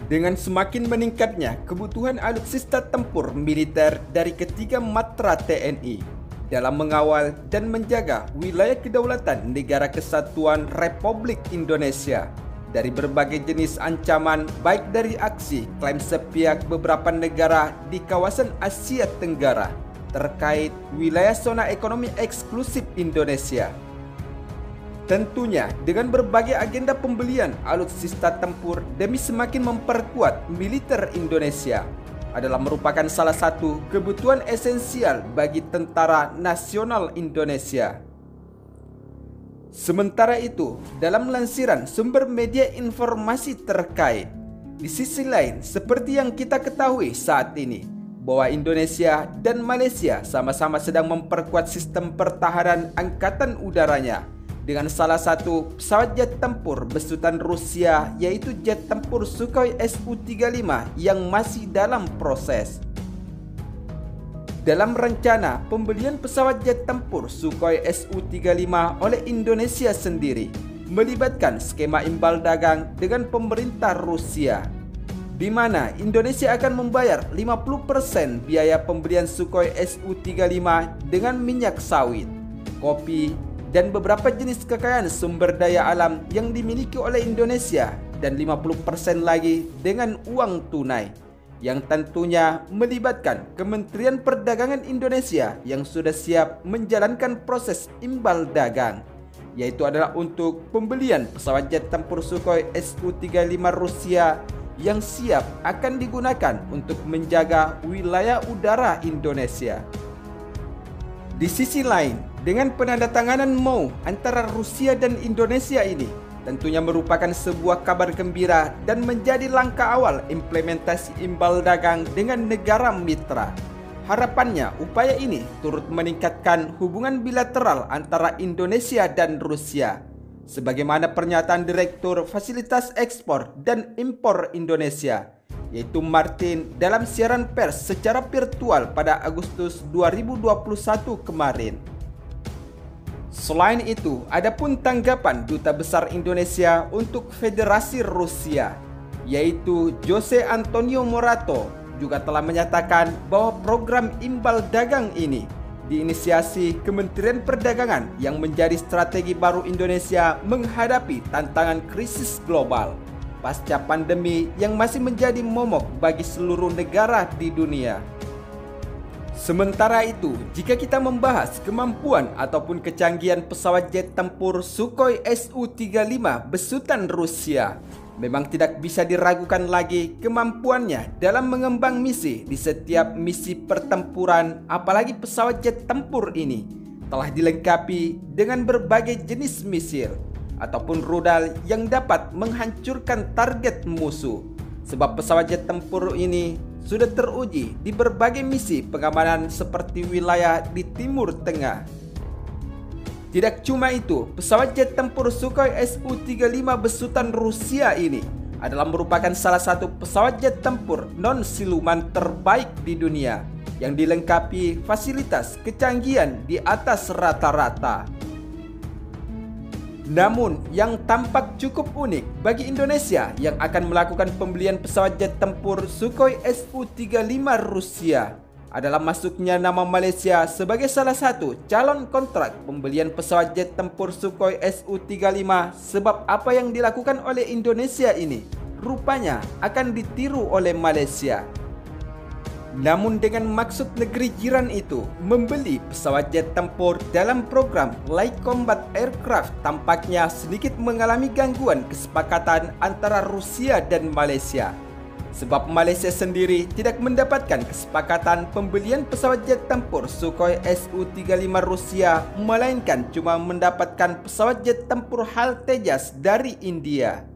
Dengan semakin meningkatnya kebutuhan alutsista tempur militer dari ketiga matra TNI dalam mengawal dan menjaga wilayah kedaulatan Negara Kesatuan Republik Indonesia dari berbagai jenis ancaman, baik dari aksi klaim sepihak beberapa negara di kawasan Asia Tenggara terkait wilayah zona ekonomi eksklusif Indonesia. Tentunya dengan berbagai agenda pembelian alutsista tempur demi semakin memperkuat militer Indonesia adalah merupakan salah satu kebutuhan esensial bagi Tentara Nasional Indonesia. Sementara itu, dalam lansiran sumber media informasi terkait, di sisi lain seperti yang kita ketahui saat ini, bahwa Indonesia dan Malaysia sama-sama sedang memperkuat sistem pertahanan angkatan udaranya dengan salah satu pesawat jet tempur besutan Rusia, yaitu jet tempur Sukhoi Su-35 yang masih dalam proses. Dalam rencana pembelian pesawat jet tempur Sukhoi Su-35 oleh Indonesia sendiri melibatkan skema imbal dagang dengan pemerintah Rusia, di mana Indonesia akan membayar 50% biaya pembelian Sukhoi Su-35 dengan minyak sawit, kopi, dan beberapa jenis kekayaan sumber daya alam yang dimiliki oleh Indonesia, dan 50% lagi dengan uang tunai yang tentunya melibatkan Kementerian Perdagangan Indonesia yang sudah siap menjalankan proses imbal dagang, yaitu adalah untuk pembelian pesawat jet tempur Sukhoi Su-35 Rusia yang siap akan digunakan untuk menjaga wilayah udara Indonesia. Di sisi lain, dengan penandatanganan MOU antara Rusia dan Indonesia ini tentunya merupakan sebuah kabar gembira dan menjadi langkah awal implementasi imbal dagang dengan negara mitra. Harapannya upaya ini turut meningkatkan hubungan bilateral antara Indonesia dan Rusia, sebagaimana pernyataan Direktur Fasilitas Ekspor dan Impor Indonesia, yaitu Martin, dalam siaran pers secara virtual pada Agustus 2021 kemarin. Selain itu, ada pun tanggapan Duta Besar Indonesia untuk Federasi Rusia, yaitu Jose Antonio Morato, juga telah menyatakan bahwa program imbal dagang ini diinisiasi Kementerian Perdagangan yang menjadi strategi baru Indonesia menghadapi tantangan krisis global pasca pandemi yang masih menjadi momok bagi seluruh negara di dunia. Sementara itu, jika kita membahas kemampuan ataupun kecanggihan pesawat jet tempur Sukhoi Su-35 besutan Rusia, memang tidak bisa diragukan lagi kemampuannya dalam mengembang misi di setiap misi pertempuran, apalagi pesawat jet tempur ini telah dilengkapi dengan berbagai jenis misil ataupun rudal yang dapat menghancurkan target musuh. Sebab pesawat jet tempur ini sudah teruji di berbagai misi pengamanan seperti wilayah di Timur Tengah. Tidak cuma itu, pesawat jet tempur Sukhoi Su-35 besutan Rusia ini adalah merupakan salah satu pesawat jet tempur non-siluman terbaik di dunia yang dilengkapi fasilitas kecanggihan di atas rata-rata. Namun, yang tampak cukup unik bagi Indonesia yang akan melakukan pembelian pesawat jet tempur Sukhoi Su-35 Rusia adalah masuknya nama Malaysia sebagai salah satu calon kontrak pembelian pesawat jet tempur Sukhoi Su-35, sebab apa yang dilakukan oleh Indonesia ini rupanya akan ditiru oleh Malaysia. Namun dengan maksud negeri jiran itu membeli pesawat jet tempur dalam program Light Combat Aircraft tampaknya sedikit mengalami gangguan kesepakatan antara Rusia dan Malaysia. Sebab Malaysia sendiri tidak mendapatkan kesepakatan pembelian pesawat jet tempur Sukhoi Su-35 Rusia, melainkan cuma mendapatkan pesawat jet tempur HAL Tejas dari India.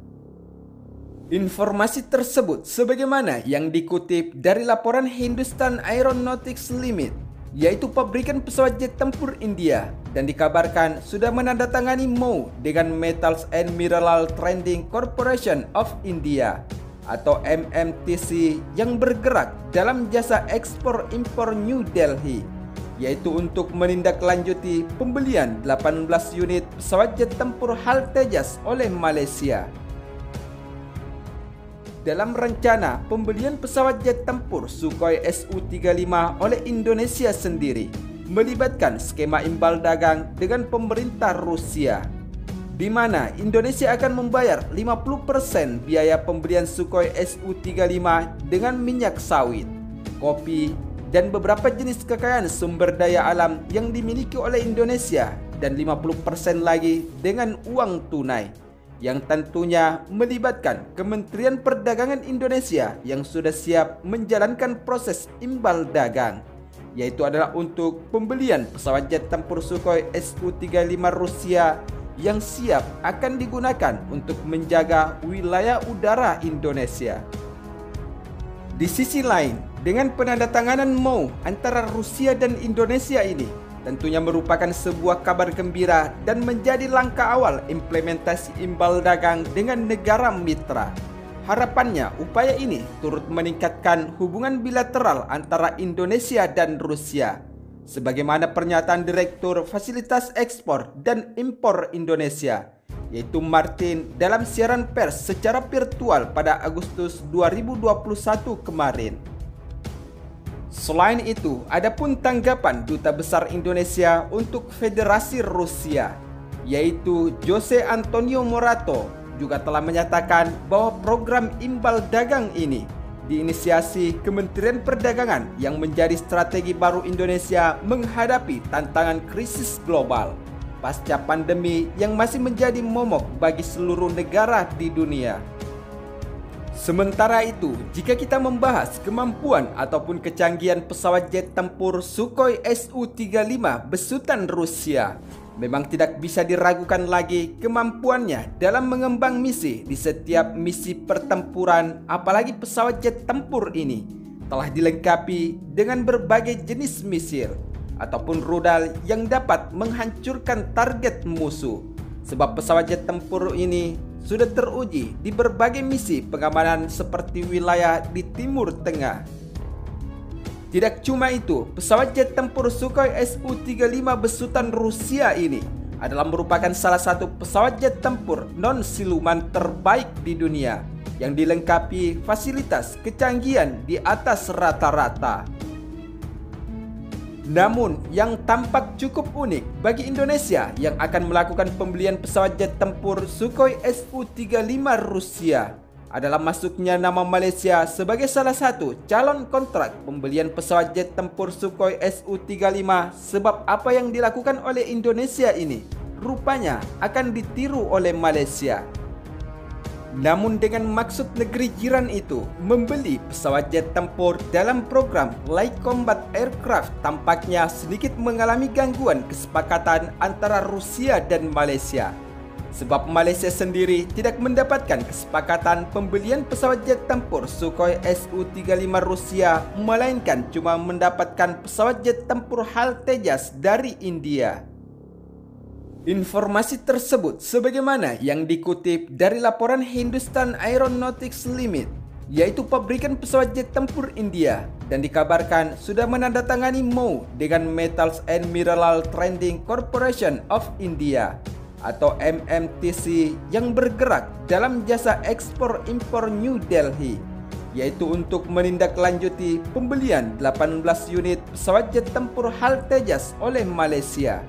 Informasi tersebut sebagaimana yang dikutip dari laporan Hindustan Aeronautics Limited, yaitu pabrikan pesawat jet tempur India, dan dikabarkan sudah menandatangani MOU dengan Metals and Mineral Trading Corporation of India atau MMTC yang bergerak dalam jasa ekspor impor New Delhi, yaitu untuk menindaklanjuti pembelian 18 unit pesawat jet tempur HAL Tejas oleh Malaysia. dalam rencana pembelian pesawat jet tempur Sukhoi Su-35 oleh Indonesia sendiri, melibatkan skema imbal dagang dengan pemerintah Rusia, di mana Indonesia akan membayar 50% biaya pembelian Sukhoi Su-35 dengan minyak sawit, kopi, dan beberapa jenis kekayaan sumber daya alam yang dimiliki oleh Indonesia, dan 50% lagi dengan uang tunai, yang tentunya melibatkan Kementerian Perdagangan Indonesia yang sudah siap menjalankan proses imbal dagang, yaitu adalah untuk pembelian pesawat jet tempur Sukhoi Su-35 Rusia yang siap akan digunakan untuk menjaga wilayah udara Indonesia. Di sisi lain, dengan penandatanganan MOU antara Rusia dan Indonesia ini, tentunya merupakan sebuah kabar gembira dan menjadi langkah awal implementasi imbal dagang dengan negara mitra. Harapannya, upaya ini turut meningkatkan hubungan bilateral antara Indonesia dan Rusia, sebagaimana pernyataan Direktur Fasilitas Ekspor dan Impor Indonesia, yaitu Martin, dalam siaran pers secara virtual pada Agustus 2021 kemarin. Selain itu, ada pun tanggapan Duta Besar Indonesia untuk Federasi Rusia, yaitu Jose Antonio Morato, juga telah menyatakan bahwa program imbal dagang ini diinisiasi Kementerian Perdagangan yang menjadi strategi baru Indonesia menghadapi tantangan krisis global pasca pandemi yang masih menjadi momok bagi seluruh negara di dunia. Sementara itu, jika kita membahas kemampuan ataupun kecanggihan pesawat jet tempur Sukhoi Su-35 besutan Rusia, memang tidak bisa diragukan lagi kemampuannya dalam mengembang misi di setiap misi pertempuran. Apalagi pesawat jet tempur ini telah dilengkapi dengan berbagai jenis misil ataupun rudal yang dapat menghancurkan target musuh. Sebab pesawat jet tempur ini sudah teruji di berbagai misi pengamanan seperti wilayah di Timur Tengah. Tidak cuma itu, pesawat jet tempur Sukhoi Su-35 besutan Rusia ini adalah merupakan salah satu pesawat jet tempur non-siluman terbaik di dunia yang dilengkapi fasilitas kecanggihan di atas rata-rata. Namun, yang tampak cukup unik bagi Indonesia yang akan melakukan pembelian pesawat jet tempur Sukhoi Su-35 Rusia adalah masuknya nama Malaysia sebagai salah satu calon kontrak pembelian pesawat jet tempur Sukhoi Su-35, sebab apa yang dilakukan oleh Indonesia ini rupanya akan ditiru oleh Malaysia. Namun dengan maksud negeri jiran itu membeli pesawat jet tempur dalam program Light Combat Aircraft tampaknya sedikit mengalami gangguan kesepakatan antara Rusia dan Malaysia. Sebab Malaysia sendiri tidak mendapatkan kesepakatan pembelian pesawat jet tempur Sukhoi Su-35 Rusia, melainkan cuma mendapatkan pesawat jet tempur HAL Tejas dari India. Informasi tersebut sebagaimana yang dikutip dari laporan Hindustan Aeronautics Limited, yaitu pabrikan pesawat jet tempur India, dan dikabarkan sudah menandatangani MOU dengan Metals and Mineral Trading Corporation of India atau MMTC yang bergerak dalam jasa ekspor impor New Delhi, yaitu untuk menindaklanjuti pembelian 18 unit pesawat jet tempur HAL Tejas oleh Malaysia.